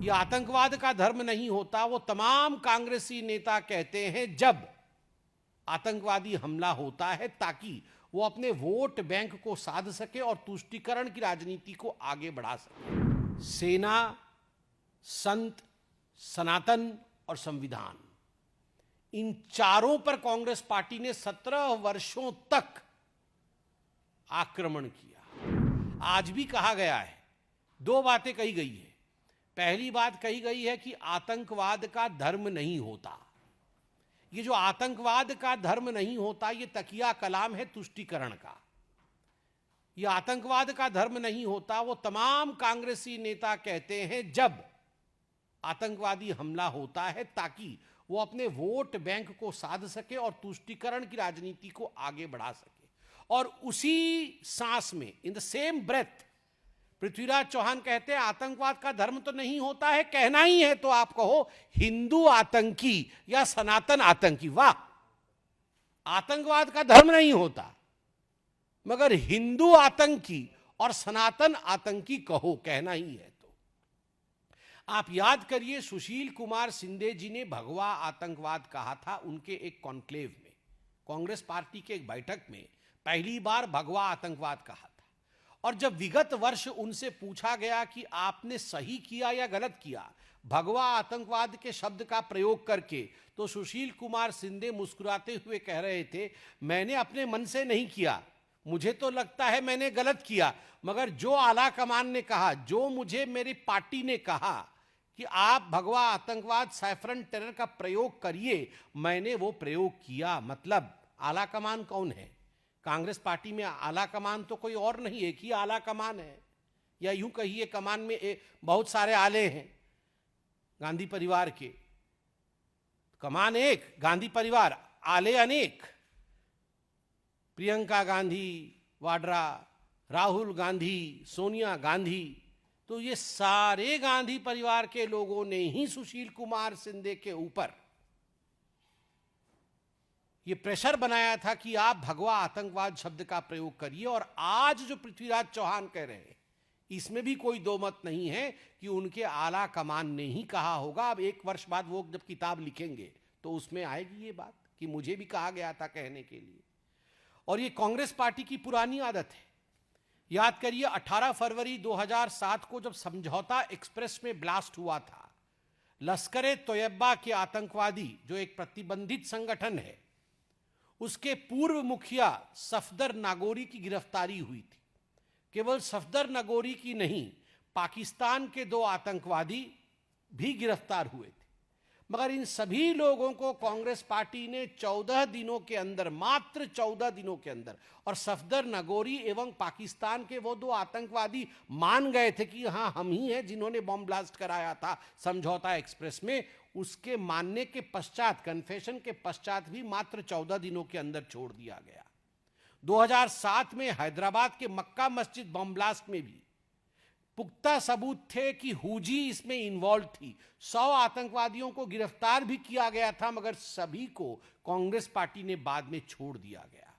ये आतंकवाद का धर्म नहीं होता, वो तमाम कांग्रेसी नेता कहते हैं जब आतंकवादी हमला होता है ताकि वो अपने वोट बैंक को साध सके और तुष्टीकरण की राजनीति को आगे बढ़ा सके। सेना, संत, सनातन और संविधान, इन चारों पर कांग्रेस पार्टी ने 17 वर्षों तक आक्रमण किया। आज भी कहा गया है, दो बातें कही गई है। पहली बात कही गई है कि आतंकवाद का धर्म नहीं होता। ये जो आतंकवाद का धर्म नहीं होता, ये तकिया कलाम है तुष्टीकरण का। ये आतंकवाद का धर्म नहीं होता, वो तमाम कांग्रेसी नेता कहते हैं जब आतंकवादी हमला होता है ताकि वो अपने वोट बैंक को साध सके और तुष्टीकरण की राजनीति को आगे बढ़ा सके। और उसी सांस में, in the same breath, Prithviraj Chauhan कहते हैं आतंकवाद का धर्म तो नहीं होता है, कहना ही है तो आप कहो हिंदू आतंकी या सनातन आतंकी। वाह, आतंकवाद का धर्म नहीं होता मगर हिंदू आतंकी और सनातन आतंकी कहो, कहना ही है तो। आप याद करिए, सुशील कुमार शिंदे जी ने भगवा आतंकवाद कहा था उनके एक कॉन्क्लेव में, कांग्रेस पार्टी के एक बैठक में पहली बार भगवा आतंकवाद कहा था। और जब विगत वर्ष उनसे पूछा गया कि आपने सही किया या गलत किया भगवा आतंकवाद के शब्द का प्रयोग करके, तो सुशील कुमार शिंदे मुस्कुराते हुए कह रहे थे, मैंने अपने मन से नहीं किया, मुझे तो लगता है मैंने गलत किया, मगर जो आला कमान ने कहा, जो मुझे मेरी पार्टी ने कहा कि आप भगवा आतंकवाद, सैफरन टेरर का प्रयोग करिए, मैंने वो प्रयोग किया। मतलब आला कमान कौन है? कांग्रेस पार्टी में आला कमान तो कोई और नहीं, एक ही आला कमान है, या यूं कहिए कमान में बहुत सारे आले हैं। गांधी परिवार के कमान एक, गांधी परिवार, आले अनेक। प्रियंका गांधी वाड्रा, राहुल गांधी, सोनिया गांधी, तो ये सारे गांधी परिवार के लोगों ने ही सुशील कुमार शिंदे के ऊपर ये प्रेशर बनाया था कि आप भगवा आतंकवाद शब्द का प्रयोग करिए। और आज जो पृथ्वीराज चौहान कह रहे हैं, इसमें भी कोई दो मत नहीं है कि उनके आला कमान ने ही कहा होगा। अब एक वर्ष बाद वो जब किताब लिखेंगे तो उसमें आएगी ये बात कि मुझे भी कहा गया था कहने के लिए। और ये कांग्रेस पार्टी की पुरानी आदत है। याद करिए, 18 फरवरी 2007 को जब समझौता एक्सप्रेस में ब्लास्ट हुआ था, लश्कर-ए-तोयबा के आतंकवादी, जो एक प्रतिबंधित संगठन है, उसके पूर्व मुखिया सफदर नागोरी की गिरफ्तारी हुई थी। केवल सफदर नागोरी की नहीं, पाकिस्तान के 2 आतंकवादी भी गिरफ्तार हुए थे। मगर इन सभी लोगों को कांग्रेस पार्टी ने 14 दिनों के अंदर, मात्र 14 दिनों के अंदर, और सफदर नागोरी एवं पाकिस्तान के वो 2 आतंकवादी मान गए थे कि हाँ हम ही हैं जिन्होंने बॉम्ब ब्लास्ट कराया था समझौता एक्सप्रेस में, उसके मानने के पश्चात, कन्फेशन के पश्चात भी मात्र 14 दिनों के अंदर छोड़ दिया गया। 2007 में हैदराबाद के मक्का मस्जिद बॉम्ब ब्लास्ट में भी पुख्ता सबूत थे कि हुजी इसमें इन्वॉल्व थी। 100 आतंकवादियों को गिरफ्तार भी किया गया था, मगर सभी को कांग्रेस पार्टी ने बाद में छोड़ दिया गया।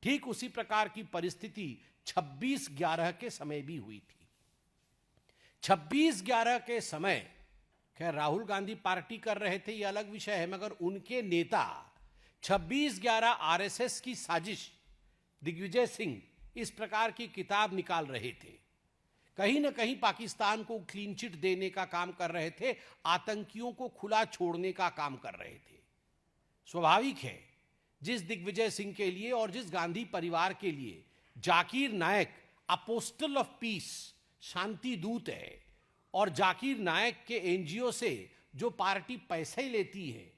ठीक उसी प्रकार की परिस्थिति 26/11 के समय भी हुई थी। 26/11 के समय, खैर राहुल गांधी पार्टी कर रहे थे ये अलग विषय है, मगर उनके नेता 26/11 आरएसएस की साजिश, दिग्विजय सिंह, इस प्रकार की किताब निकाल रहे थे। कहीं ना कहीं पाकिस्तान को क्लीन चिट देने का काम कर रहे थे, आतंकियों को खुला छोड़ने का काम कर रहे थे। स्वाभाविक है, जिस दिग्विजय सिंह के लिए और जिस गांधी परिवार के लिए जाकिर नायक अपोस्टल ऑफ पीस, शांति दूत है, और जाकिर नायक के एनजीओ से जो पार्टी पैसे लेती है,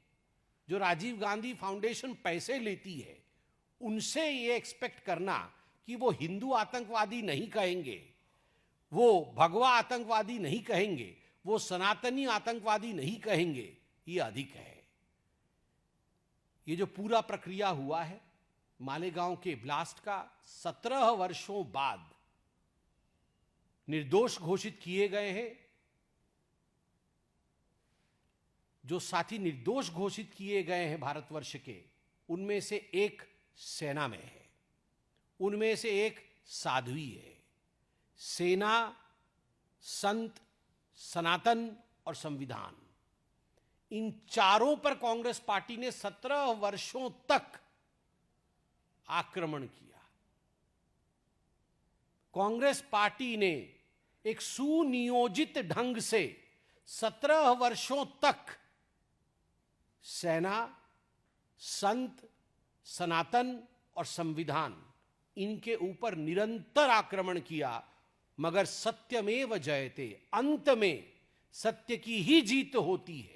जो राजीव गांधी फाउंडेशन पैसे लेती है, उनसे ये एक्सपेक्ट करना कि वो हिंदू आतंकवादी नहीं कहेंगे, वो भगवा आतंकवादी नहीं कहेंगे, वो सनातनी आतंकवादी नहीं कहेंगे, ये अधिक है। ये जो पूरा प्रक्रिया हुआ है मालेगांव के ब्लास्ट का, 17 वर्षों बाद निर्दोष घोषित किए गए हैं। जो साथी निर्दोष घोषित किए गए हैं भारतवर्ष के, उनमें से एक सेना में है, उनमें से एक साध्वी है। सेना, संत, सनातन और संविधान, इन चारों पर कांग्रेस पार्टी ने 17 वर्षों तक आक्रमण किया। कांग्रेस पार्टी ने एक सुनियोजित ढंग से 17 वर्षों तक सेना, संत, सनातन और संविधान, इनके ऊपर निरंतर आक्रमण किया, मगर सत्यमेव जयते, अंत में सत्य की ही जीत होती है।